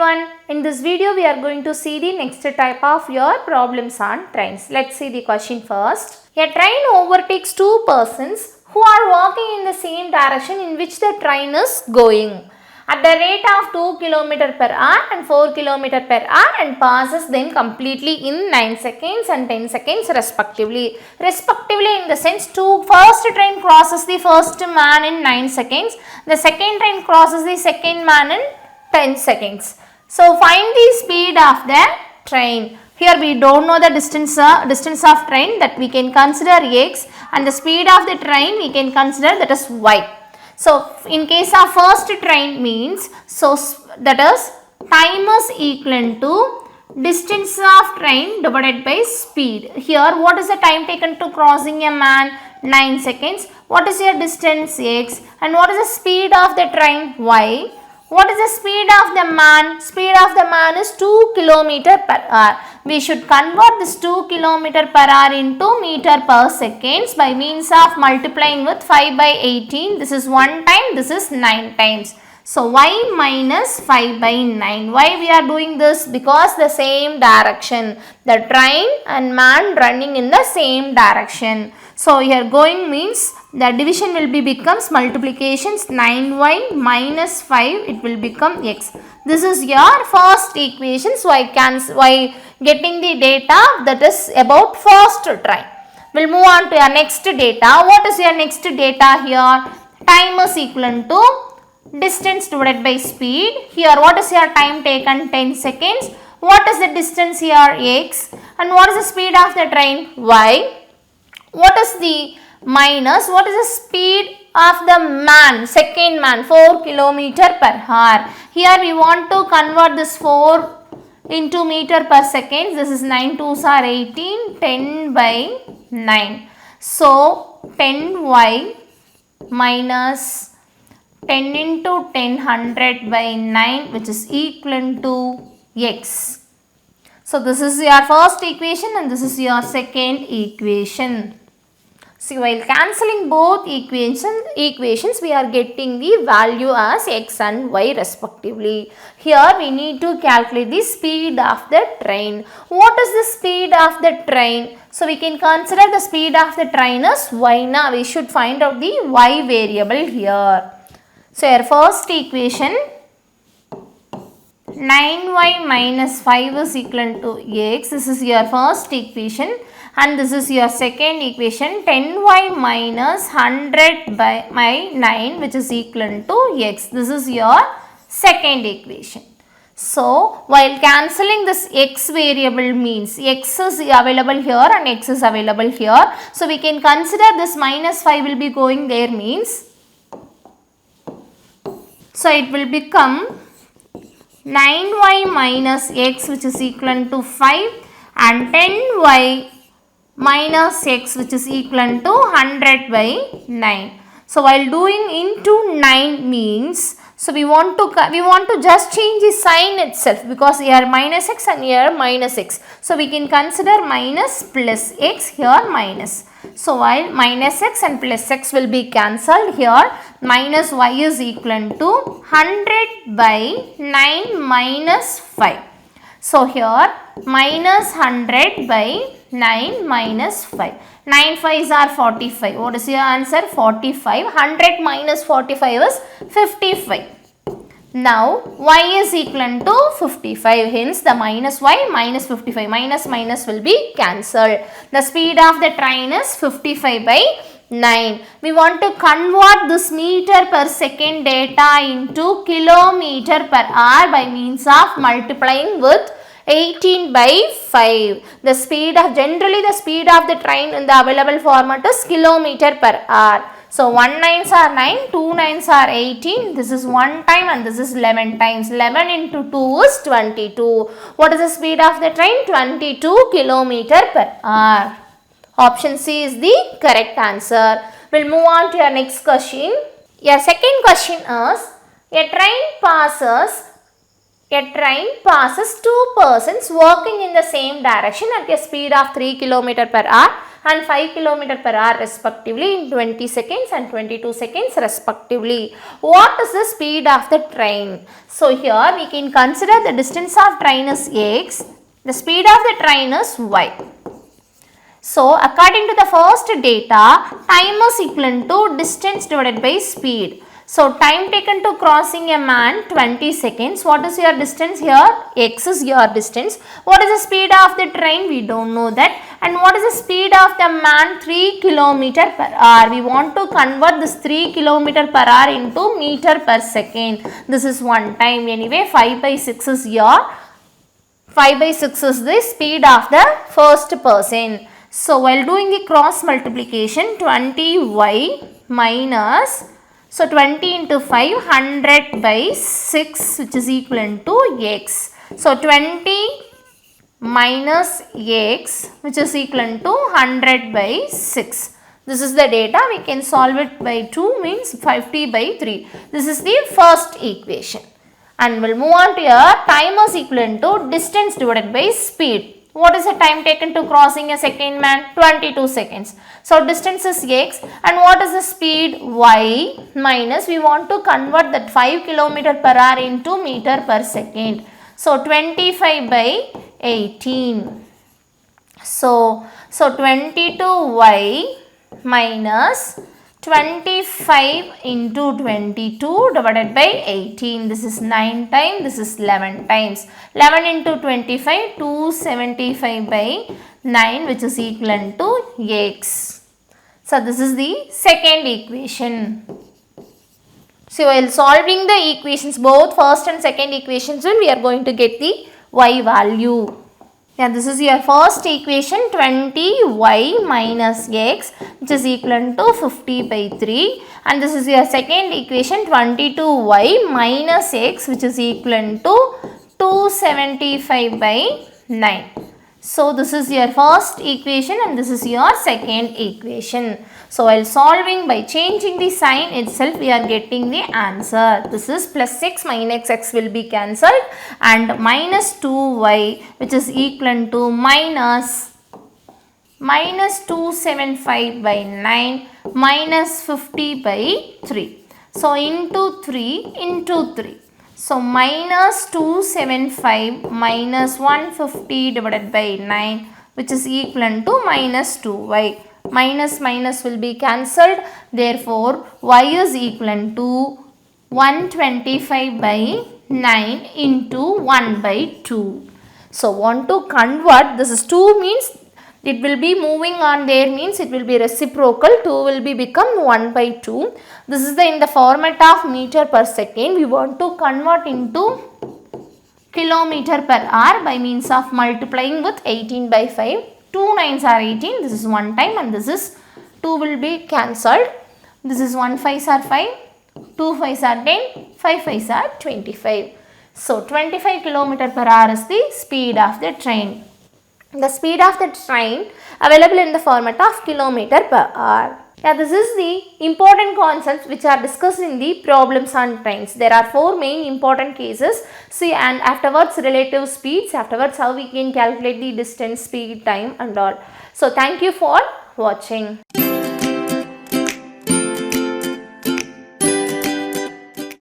everyone, in this video we are going to see the next type of your problems on trains. Let's see the question first. A train overtakes two persons who are walking in the same direction in which the train is going at the rate of 2 km per hour and 4 km per hour and passes them completely in 9 seconds and 10 seconds respectively. Respectively in the sense, first train crosses the first man in 9 seconds, the second train crosses the second man in 10 seconds. So find the speed of the train. Here we don't know the distance of train, that we can consider x, and the speed of the train we can consider that is y. So in case of first train means, so that is time is equivalent to distance of train divided by speed. Here what is the time taken to crossing a man? 9 seconds. What is your distance? X. And what is the speed of the train? Y. What is the speed of the man? Speed of the man is 2 km per hour. We should convert this 2 km per hour into meter per seconds by means of multiplying with 5 by 18. This is 1 time, this is 9 times. So y minus 5 by 9. Why we are doing this? Because the same direction. The train and man running in the same direction. So here going means the division will be becomes multiplications, 9y minus 5, it will become x. This is your first equation. So I getting the data that is about first train. We'll move on to your next data. What is your next data here? Time is equivalent to distance divided by speed. Here what is your time taken? 10 seconds. What is the distance here? X. And what is the speed of the train? Y. What is the minus? What is the speed of the man? Second man, 4 km per hour. Here we want to convert this 4 into meter per second. This is 9 2s are 18, 10 by 9. So 10y minus 10 into 10 100 by 9, which is equivalent to x. So this is your first equation and this is your second equation. See, while cancelling both equations, we are getting the value as x and y respectively. Here we need to calculate the speed of the train. What is the speed of the train? So we can consider the speed of the train as y. Now we should find out the y variable here. So your first equation, 9y minus 5 is equivalent to x. This is your first equation. And this is your second equation, 10y minus 100 by 9, which is equivalent to x. This is your second equation. So while cancelling this x variable means x is available here and x is available here. So we can consider this minus 5 will be going there means. So it will become 9y minus x, which is equivalent to 5, and 10y minus x, which is equivalent to 100 by 9. So while doing into 9 means, so we want to just change the sign itself, because here minus x and here minus x. So we can consider minus plus x, here minus. So while minus x and plus x will be cancelled, here minus y is equivalent to 100 by 9 minus 5. So here minus 100 by 9 minus 5. 9 5s are 45. What is your answer? 45. 100 minus 45 is 55. Now y is equivalent to 55. Hence the minus y minus 55. Minus minus will be cancelled. The speed of the train is 55 by 9. We want to convert this meter per second data into kilometer per hour by means of multiplying with 18 by 5. The speed of the train in the available format is kilometer per hour. So 1 9s are 9, 2 9s are 18. This is 1 time and this is 11 times. 11 into 2 is 22. What is the speed of the train? 22 kilometer per hour. Option C is the correct answer. We'll move on to your next question. Your second question is, a train passes two persons walking in the same direction at a speed of 3 km per hour and 5 km per hour respectively in 20 seconds and 22 seconds respectively. What is the speed of the train? So here we can consider the distance of train is x, the speed of the train is y. So according to the first data, time is equivalent to distance divided by speed. So time taken to crossing a man 20 seconds. What is your distance here? X is your distance. What is the speed of the train? We don't know that. And what is the speed of the man? 3 km per hour. We want to convert this 3 km per hour into meter per second. This is one time. Anyway, 5 by 6 is your 5 by 6 is the speed of the first person. So while doing the cross multiplication, 20y minus, so 20 into 5, 100 by 6, which is equivalent to x. So 20 minus x, which is equivalent to 100 by 6. This is the data. We can solve it by 2, means 50 by 3. This is the first equation. And we'll move on to your time is equivalent to distance divided by speed. What is the time taken to crossing a second man? 22 seconds. So distance is x, and what is the speed? Y minus, we want to convert that 5 km per hour into meter per second. So 25 by 18. So 22y minus 25 into 22 divided by 18. This is 9 times, this is 11 times. 11 into 25, 275 by 9, which is equivalent to x. So this is the second equation. So while solving the equations, both first and second equations, we are going to get the y value. Yeah, this is your first equation, 20y minus x, which is equivalent to 50 by 3. And this is your second equation, 22y minus x, which is equivalent to 275 by 9. So this is your first equation and this is your second equation. So while solving, by changing the sign itself, we are getting the answer. This is plus 6 minus x will be cancelled, and minus 2y, which is equivalent to minus 275 by 9 minus 50 by 3. So into 3 into 3. So minus 275 minus 150 divided by 9, which is equivalent to minus 2y. Minus minus will be cancelled. Therefore, y is equivalent to 125 by 9 into 1 by 2. So, want to convert, this is 2 means it will be moving on there, means it will be reciprocal, 2 will be become 1 by 2. This is in the format of meter per second. We want to convert into kilometer per hour by means of multiplying with 18 by 5. 2 9s are 18, this is one time, and this is 2 will be cancelled. This is 1 5s are 5, 2 5s are 10, 5 5s are 25. So 25 km per hour is the speed of the train. The speed of the train available in the format of kilometer per hour. Yeah, this is the important concepts which are discussed in the problems on trains. There are 4 main important cases. See, and afterwards relative speeds, afterwards how we can calculate the distance, speed, time and all. So thank you for watching.